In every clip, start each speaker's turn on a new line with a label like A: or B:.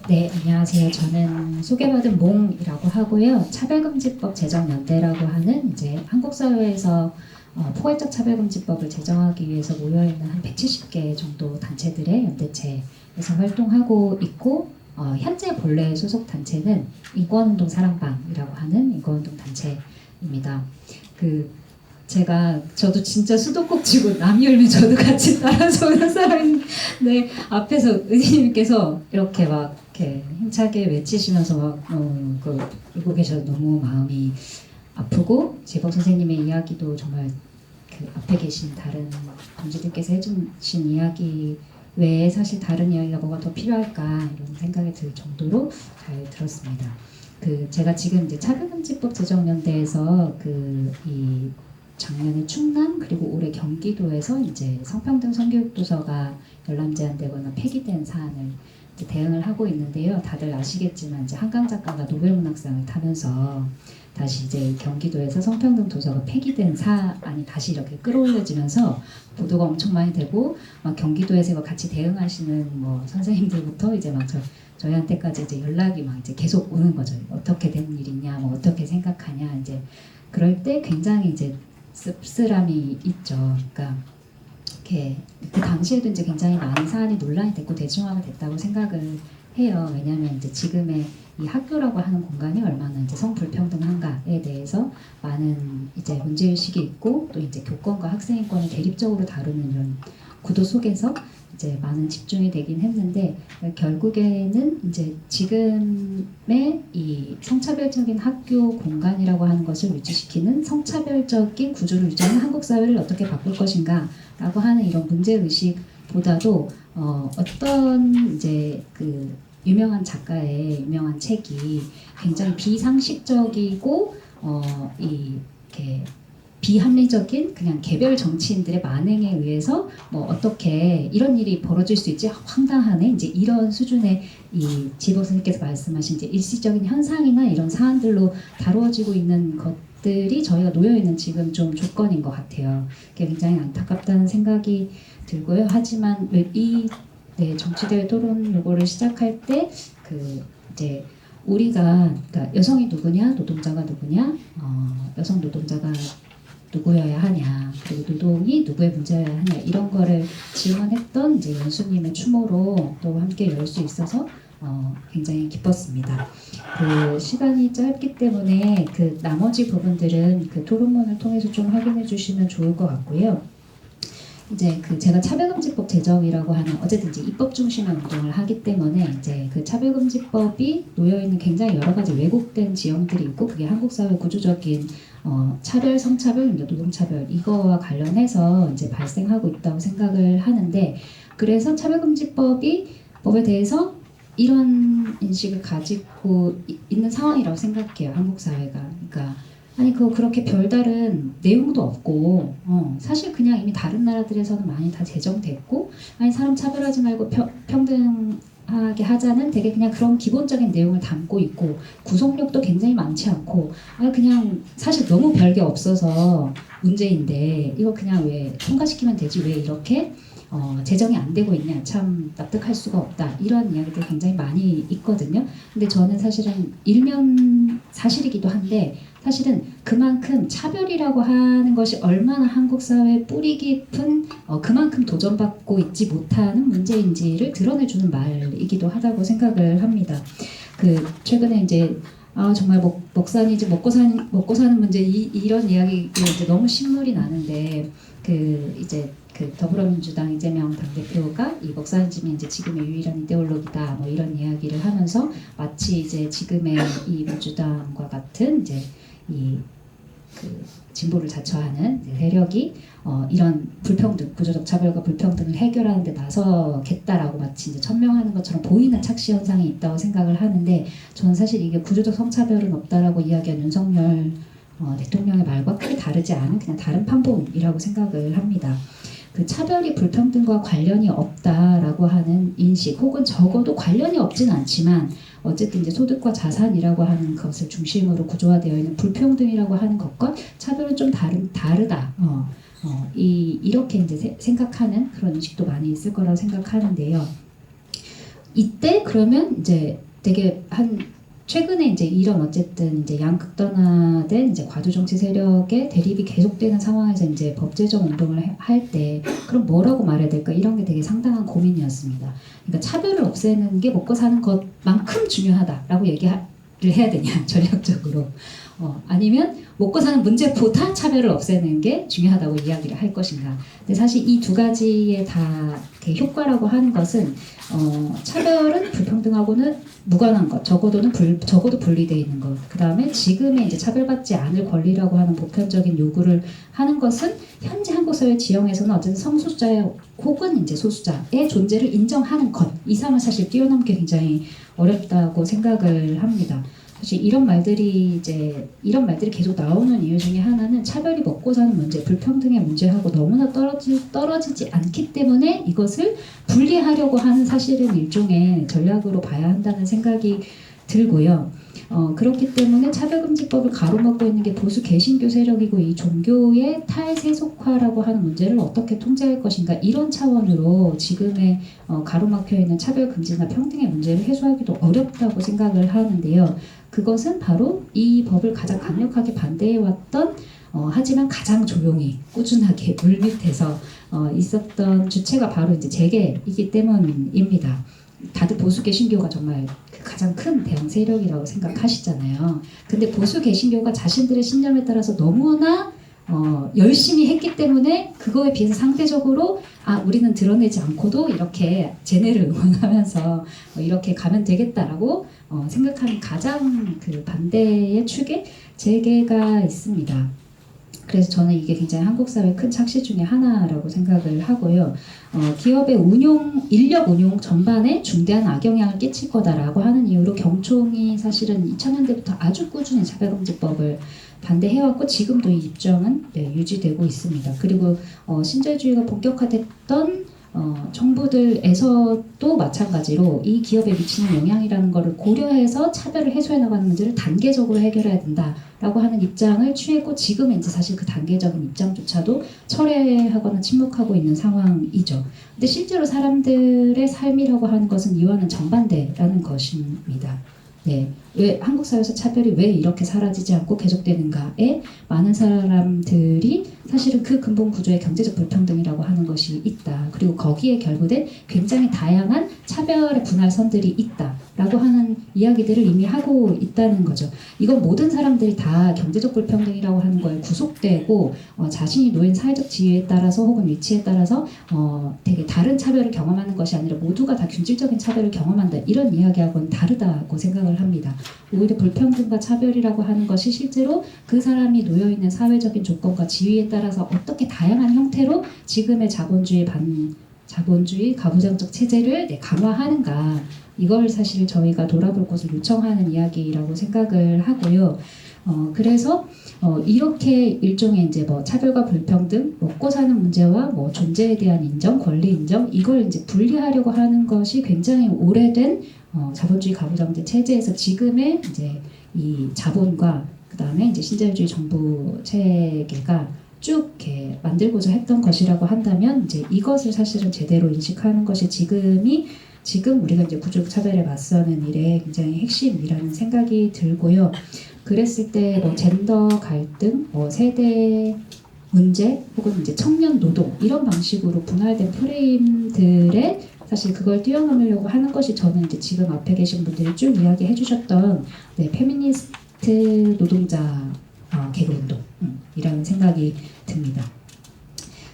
A: 네, 안녕하세요. 저는 소개받은 몽이라고 하고요. 차별금지법 제정연대라고 하는 이제 한국 사회에서 포괄적 차별금지법을 제정하기 위해서 모여있는 한 170개 정도 단체들의 연대체에서 활동하고 있고, 현재 본래 소속 단체는 인권운동 사랑방이라고 하는 인권운동 단체입니다. 저도 진짜 수도꼭지고 남이 울면 저도 같이 따라서 오는 사람인데, 앞에서 의지님께서 이렇게 막 이렇게 힘차게 외치시면서 울고 계셔서 너무 마음이 아프고, 제법 선생님의 이야기도 정말 그 앞에 계신 다른 동지들께서 해주신 이야기 외에 사실 다른 이야기가 뭐가 더 필요할까 이런 생각이 들 정도로 잘 들었습니다. 제가 지금 이제 차별금지법 제정연대에서 이 작년에 충남 그리고 올해 경기도에서 이제 성평등 성교육도서가 열람제한되거나 폐기된 사안을 이제 대응을 하고 있는데요. 다들 아시겠지만 이제 한강 작가가 노벨문학상을 타면서 다시 이제 경기도에서 성평등 도서가 폐기된 사안이 다시 이렇게 끌어올려지면서 보도가 엄청 많이 되고, 막 경기도에서 같이 대응하시는 뭐 선생님들부터 이제 막 저희한테까지 이제 연락이 막 이제 계속 오는 거죠. 어떻게 된 일이냐, 뭐 어떻게 생각하냐. 이제 그럴 때 굉장히 이제 씁쓸함이 있죠. 그러니까 이렇게 그 당시에도 이제 굉장히 많은 사안이 논란이 됐고 대중화가 됐다고 생각을 해요. 왜냐하면 이제 지금의 이 학교라고 하는 공간이 얼마나 이제 성불평등한가에 대해서 많은 이제 문제의식이 있고, 또 이제 교권과 학생인권을 대립적으로 다루는 이런 구도 속에서 이제 많은 집중이 되긴 했는데, 결국에는 이제 지금의 이 성차별적인 학교 공간이라고 하는 것을 유지시키는 성차별적인 구조를 유지하는 한국 사회를 어떻게 바꿀 것인가 라고 하는 이런 문제의식보다도 어떤 이제 유명한 작가의 유명한 책이 굉장히 비상식적이고 이렇게 비합리적인 그냥 개별 정치인들의 만행에 의해서 뭐 어떻게 이런 일이 벌어질 수 있지, 황당하네, 이제 이런 수준의 이 지복 선생님께서 말씀하신 이제 일시적인 현상이나 이런 사안들로 다루어지고 있는 것들이 저희가 놓여 있는 지금 좀 조건인 것 같아요. 그게 굉장히 안타깝다는 생각이 들고요. 하지만 정치대회 토론 요거를 시작할 때 이제 우리가, 그러니까 여성이 누구냐, 노동자가 누구냐, 여성 노동자가 누구여야 하냐, 그리고 노동이 누구의 문제여야 하냐, 이런 거를 질문했던 이제 연수님의 추모로 또 함께 열 수 있어서 굉장히 기뻤습니다. 시간이 짧기 때문에 나머지 부분들은 토론문을 통해서 좀 확인해 주시면 좋을 것 같고요. 이제 제가 차별금지법 제정이라고 하는, 어쨌든 이제 입법 중심의 운동을 하기 때문에 이제 차별금지법이 놓여 있는 굉장히 여러 가지 왜곡된 지형들이 있고, 그게 한국 사회 구조적인 차별, 성차별, 노동차별 이거와 관련해서 이제 발생하고 있다고 생각을 하는데, 그래서 차별금지법에 대해서 이런 인식을 가지고 있는 상황이라고 생각해요, 한국 사회가. 그러니까 아니 그렇게 별다른 내용도 없고, 사실 그냥 이미 다른 나라들에서는 많이 다 제정됐고, 아니 사람 차별하지 말고 평등하게 하자는 되게 그냥 그런 기본적인 내용을 담고 있고, 구속력도 굉장히 많지 않고, 아니 그냥 사실 너무 별게 없어서 문제인데 이거 그냥 왜 통과시키면 되지, 왜 이렇게 제정이 안 되고 있냐, 참 납득할 수가 없다, 이런 이야기들 굉장히 많이 있거든요. 근데 저는 사실은 일면 사실이기도 한데, 사실은 그만큼 차별이라고 하는 것이 얼마나 한국 사회의 뿌리 깊은 그만큼 도전받고 있지 못하는 문제인지를 드러내주는 말이기도 하다고 생각을 합니다. 최근에 이제 정말 먹산이지 먹고 사는 문제, 이런 이야기가 이제 너무 신물이 나는데, 이제 더불어민주당 이재명 당대표가 이 먹사안즘이 이제 지금의 유일한 이데올로기다, 뭐 이런 이야기를 하면서 마치 이제 지금의 이 민주당과 같은 이제 진보를 자처하는 세력이 이런 불평등, 구조적 차별과 불평등을 해결하는 데 나서겠다라고 마치 이제 천명하는 것처럼 보이는 착시 현상이 있다고 생각을 하는데, 저는 사실 이게 구조적 성차별은 없다라고 이야기한 윤석열 대통령의 말과 크게 다르지 않은 그냥 다른 판본이라고 생각을 합니다. 차별이 불평등과 관련이 없다라고 하는 인식, 혹은 적어도 관련이 없진 않지만 어쨌든 이제 소득과 자산이라고 하는 것을 중심으로 구조화되어 있는 불평등이라고 하는 것과 차별은 좀 다르다. 이렇게 이제 생각하는 그런 인식도 많이 있을 거라고 생각하는데요. 이때 그러면 이제 되게 한 최근에 이제 이런 어쨌든 이제 양극단화된 이제 과도 정치 세력의 대립이 계속되는 상황에서 이제 법 제정 운동을 할 때 그럼 뭐라고 말해야 될까 이런 게 되게 상당한 고민이었습니다. 그러니까 차별을 없애는 게 먹고 사는 것만큼 중요하다라고 얘기를 해야 되냐 전략적으로 아니면 먹고 사는 문제보다 차별을 없애는 게 중요하다고 이야기를 할 것인가. 근데 사실 이 두 가지의 다 효과라고 하는 것은 차별은 불평등하고는 무관한 것, 적어도 분리되어 있는 것. 그 다음에 지금의 이제 차별받지 않을 권리라고 하는 보편적인 요구를 하는 것은 현재 한국 사회 지형에서는 어쨌든 성소수자 혹은 이제 소수자의 존재를 인정하는 것 이상을 사실 뛰어넘기 굉장히 어렵다고 생각을 합니다. 사실 이런 말들이 계속 나오는 이유 중에 하나는 차별이 먹고 사는 문제, 불평등의 문제하고 너무나 떨어지지 않기 때문에 이것을 분리하려고 하는 사실은 일종의 전략으로 봐야 한다는 생각이 들고요. 그렇기 때문에 차별금지법을 가로막고 있는 게 보수 개신교 세력이고 이 종교의 탈세속화라고 하는 문제를 어떻게 통제할 것인가 이런 차원으로 지금의 가로막혀 있는 차별금지나 평등의 문제를 해소하기도 어렵다고 생각을 하는데요. 그것은 바로 이 법을 가장 강력하게 반대해왔던 하지만 가장 조용히 꾸준하게 물밑에서 있었던 주체가 바로 이제 재계이기 때문입니다. 다들 보수 개신교가 정말 가장 큰 대형 세력이라고 생각하시잖아요. 근데 보수 개신교가 자신들의 신념에 따라서 너무나 열심히 했기 때문에 그거에 비해서 상대적으로 우리는 드러내지 않고도 이렇게 쟤네를 응원하면서 이렇게 가면 되겠다라고 생각하는 가장 그 반대의 축에 재계가 있습니다. 그래서 저는 이게 굉장히 한국 사회의 큰 착시 중에 하나라고 생각을 하고요. 기업의 인력 운용 전반에 중대한 악영향을 끼칠 거다라고 하는 이유로 경총이 사실은 2000년대부터 아주 꾸준히 차별금지법을 반대해왔고 지금도 이 입장은 유지되고 있습니다. 그리고 신자유주의가 본격화됐던 정부들에서도 마찬가지로 이 기업에 미치는 영향이라는 것을 고려해서 차별을 해소해 나가는 문제를 단계적으로 해결해야 된다라고 하는 입장을 취했고 지금은 이제 사실 그 단계적인 입장조차도 철회하거나 침묵하고 있는 상황이죠. 근데 실제로 사람들의 삶이라고 하는 것은 이와는 정반대라는 것입니다. 네, 왜 한국 사회에서 차별이 왜 이렇게 사라지지 않고 계속되는가에 많은 사람들이 사실은 그 근본 구조의 경제적 불평등이라고 하는 것이 있다. 그리고 거기에 결부된 굉장히 다양한 차별의 분할선들이 있다라고 하는 이야기들을 이미 하고 있다는 거죠. 이건 모든 사람들이 다 경제적 불평등이라고 하는 거에 구속되고 자신이 놓인 사회적 지위에 따라서 혹은 위치에 따라서 되게 다른 차별을 경험하는 것이 아니라 모두가 다 균질적인 차별을 경험한다. 이런 이야기하고는 다르다고 생각을 합니다. 오히려 불평등과 차별이라고 하는 것이 실제로 그 사람이 놓여있는 사회적인 조건과 지위에 따라서 어떻게 다양한 형태로 지금의 자본주의 가부장적 체제를 강화하는가 이걸 사실 저희가 돌아볼 것을 요청하는 이야기라고 생각을 하고요. 그래서 이렇게 일종의 이제 차별과 불평등, 먹고 사는 문제와 존재에 대한 인정, 권리 인정 이걸 이제 분리하려고 하는 것이 굉장히 오래된 자본주의 가부장제 체제에서 지금의 이제 이 자본과 그 다음에 이제 신자유주의 정부 체계가 쭉 이렇게 만들고자 했던 것이라고 한다면 이제 이것을 사실은 제대로 인식하는 것이 지금 우리가 이제 구조적 차별에 맞서는 일의 굉장히 핵심이라는 생각이 들고요. 그랬을 때 젠더 갈등, 세대 문제 혹은 이제 청년 노동 이런 방식으로 분할된 프레임들에 사실 그걸 뛰어넘으려고 하는 것이 저는 이제 지금 앞에 계신 분들이 쭉 이야기해 주셨던 페미니스트 노동자 계급운동이라는 생각이 듭니다.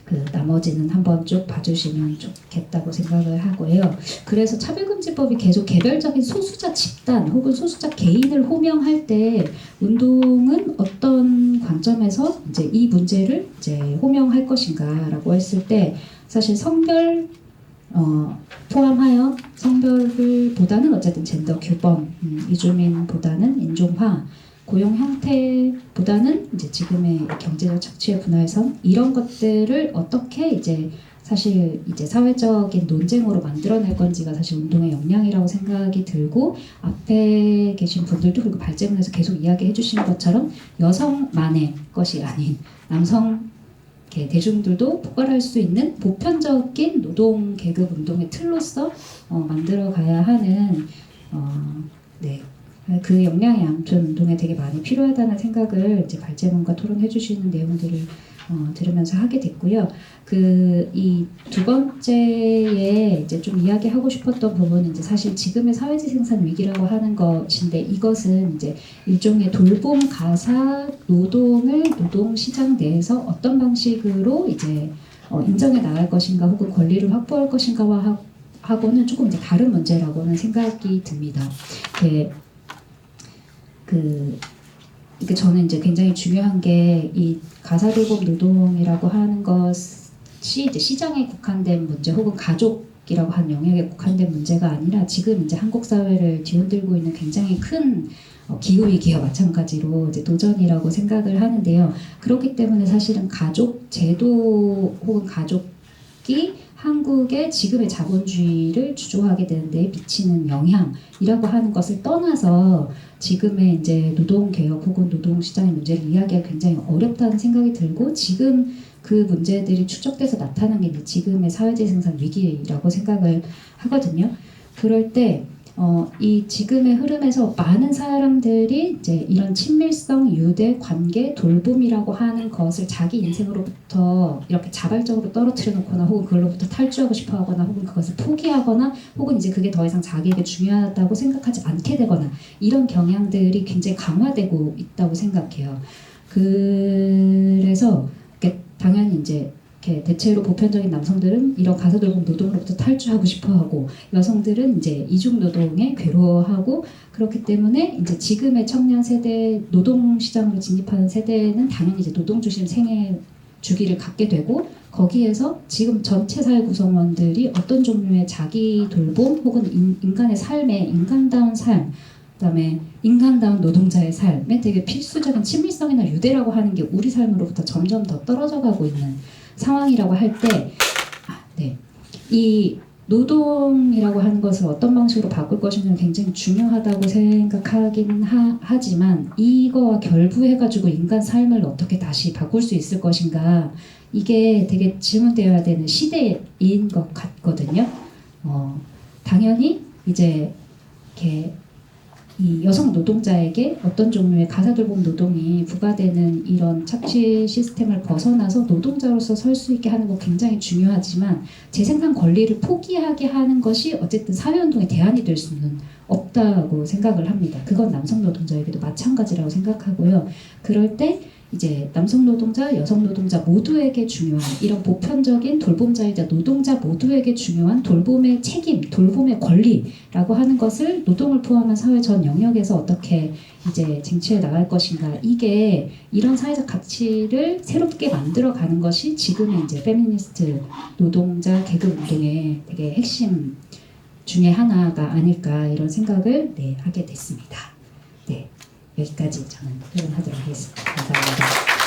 A: 그 나머지는 한번 쭉 봐주시면 좋겠다고 생각을 하고요. 그래서 차별금지법이 계속 개별적인 소수자 집단 혹은 소수자 개인을 호명할 때 운동은 어떤 관점에서 이제 이 문제를 이제 호명할 것인가라고 했을 때 사실 성별 포함하여 성별을 보다는 어쨌든 젠더 규범, 이주민보다는 인종화, 고용 형태보다는 이제 지금의 경제적 착취의 분할선 이런 것들을 어떻게 이제 사실 이제 사회적인 논쟁으로 만들어낼 건지가 사실 운동의 역량이라고 생각이 들고 앞에 계신 분들도 그리고 발제문에서 계속 이야기해 주신 것처럼 여성만의 것이 아닌 남성 이렇게 대중들도 포괄할 수 있는 보편적인 노동 계급 운동의 틀로서 만들어 가야 하는 네. 그 역량이 아무튼 운동에 되게 많이 필요하다는 생각을 이제 발제문과 토론해 주시는 내용들을 들으면서 하게 됐고요. 이 두 번째에 이제 좀 이야기하고 싶었던 부분은 이제 사실 지금의 사회지 생산 위기라고 하는 것인데, 이것은 이제 일종의 돌봄 가사 노동을 노동 시장 내에서 어떤 방식으로 이제 인정해 나갈 것인가 혹은 권리를 확보할 것인가와 하고는 조금 이제 다른 문제라고는 생각이 듭니다. 이게 저는 이제 굉장히 중요한 게 이 가사돌봄 노동이라고 하는 것이 이제 시장에 국한된 문제 혹은 가족이라고 하는 영역에 국한된 문제가 아니라 지금 이제 한국 사회를 뒤흔들고 있는 굉장히 큰 기후 위기와 마찬가지로 이제 도전이라고 생각을 하는데요. 그렇기 때문에 사실은 가족 제도 혹은 가족이 한국의 지금의 자본주의를 주조하게 되는 데 미치는 영향이라고 하는 것을 떠나서 지금의 이제 노동개혁 혹은 노동시장의 문제를 이야기하기 굉장히 어렵다는 생각이 들고, 지금 그 문제들이 축적돼서 나타난 게 이제 지금의 사회재 생산 위기라고 생각을 하거든요. 그럴 때 이 지금의 흐름에서 많은 사람들이 이제 이런 친밀성, 유대, 관계, 돌봄이라고 하는 것을 자기 인생으로부터 이렇게 자발적으로 떨어뜨려 놓거나 혹은 그걸로부터 탈주하고 싶어 하거나 혹은 그것을 포기하거나 혹은 이제 그게 더 이상 자기에게 중요하다고 생각하지 않게 되거나 이런 경향들이 굉장히 강화되고 있다고 생각해요. 그래서 당연히 이제 이렇게 대체로 보편적인 남성들은 이런 가사돌봄 노동으로부터 탈주하고 싶어하고, 여성들은 이제 이중 노동에 괴로워하고, 그렇기 때문에 이제 지금의 청년 세대 노동 시장으로 진입하는 세대는 당연히 이제 노동 중심 생애 주기를 갖게 되고, 거기에서 지금 전체 사회 구성원들이 어떤 종류의 자기 돌봄 혹은 인간의 삶에 인간다운 삶, 그다음에 인간다운 노동자의 삶에 되게 필수적인 친밀성이나 유대라고 하는 게 우리 삶으로부터 점점 더 떨어져 가고 있는 상황이라고 할 때, 이 노동이라고 하는 것을 어떤 방식으로 바꿀 것인지는 굉장히 중요하다고 생각하긴 하지만, 이거와 결부해가지고 인간 삶을 어떻게 다시 바꿀 수 있을 것인가, 이게 되게 질문되어야 되는 시대인 것 같거든요. 당연히 이제 이렇게 이 여성 노동자에게 어떤 종류의 가사돌봄 노동이 부과되는 이런 착취 시스템을 벗어나서 노동자로서 설 수 있게 하는 거 굉장히 중요하지만, 재생산 권리를 포기하게 하는 것이 어쨌든 사회운동의 대안이 될 수는 없다고 생각을 합니다. 그건 남성 노동자에게도 마찬가지라고 생각하고요. 그럴 때 이제 남성 노동자, 여성 노동자 모두에게 중요한 이런 보편적인 돌봄자이자 노동자 모두에게 중요한 돌봄의 책임, 돌봄의 권리라고 하는 것을 노동을 포함한 사회 전 영역에서 어떻게 이제 쟁취해 나갈 것인가, 이게 이런 사회적 가치를 새롭게 만들어가는 것이 지금의 이제 페미니스트 노동자 계급 운동의 되게 핵심 중에 하나가 아닐까, 이런 생각을 하게 됐습니다. 여기까지 저는 토론하도록 하겠습니다. 감사합니다.